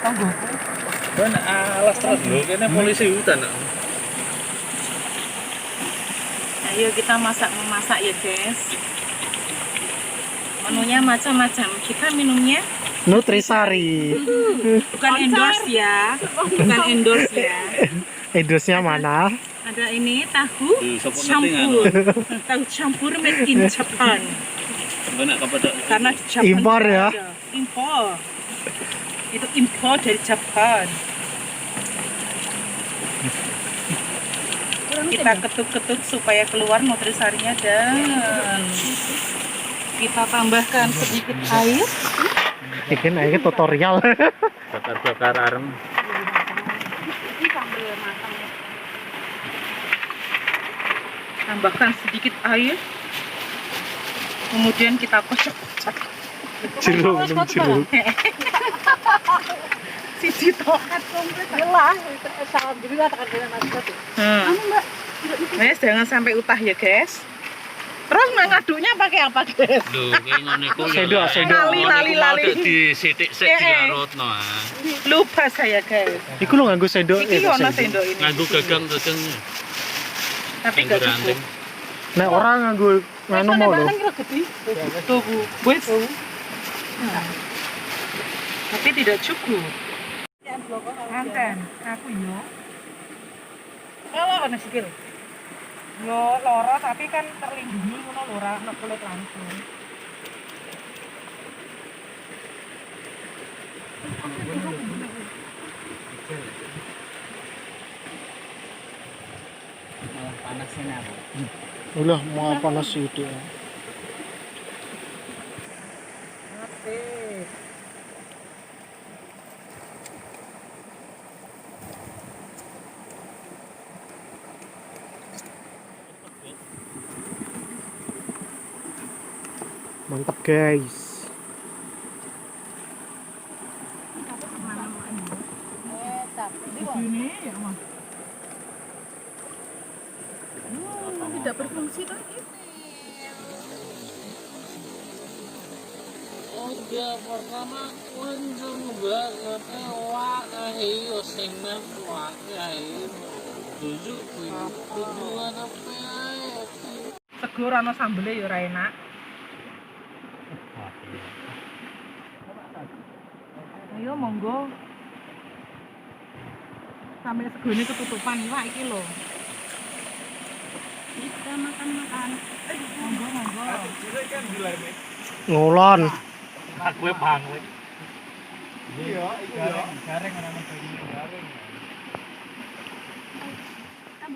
Tonggoku. Kan alas terus lho, kene polisi hutan. Ayo kita memasak ya guys. Menunya macam-macam. Kita minumnya Nutrisari. bukan endorse ya, bukan endorse ya. Endosnya mana? Ada ini tahu campur, tahu campur made in Japan. Benak kepada Karena di Japan Impor ya? ada. Impor. Itu impor dari Japan. Kita ketuk-ketuk supaya keluar nutrisarinya dan kita tambahkan sedikit air. Bikin aja tutorial. bakar-bakar arem. Tambahkan sedikit air. Kemudian kita kocok-kocok. Jeruk, minum jeruk. Siji tokat komplit. Lah, salam jadi lah tekan dengan nasihat. Mbak. Guys, jangan sampai utah ya guys. Terus mengaduknya pakai apa guys? Lho, ki ngene ku Sendok, sendok. Lali. Di sithik-sik digarotno. Lupa saya guys. Iku lo nganggo sendok. Iki ono sendok ini. Nganggo gagang-gagang. Tapi gak cukup. Nah, orang nganggo nganu mau lho. Tuh, Bu. Wes. Tapi tidak cukup. Manten, aku yo. Kalau ono sikil. Yo loro tapi kan terlindungi ngono lho ora ono kulit langsung. Malah panasnya aku. Ulah mau panas itu. Asik. Mantap guys. Ini ya, Mas. Tidak berfungsi lagi. Oke, pertama kunjung banget wakai sing wakai tujuh tujuan apa Segur ana sambele ya ora enak. Ayo monggo. Sampai segone ketutupan Wak iki lho. Kita makan-makan. Monggo. Ngulon. Aku bang. Iya, Gareng ana garing. Kan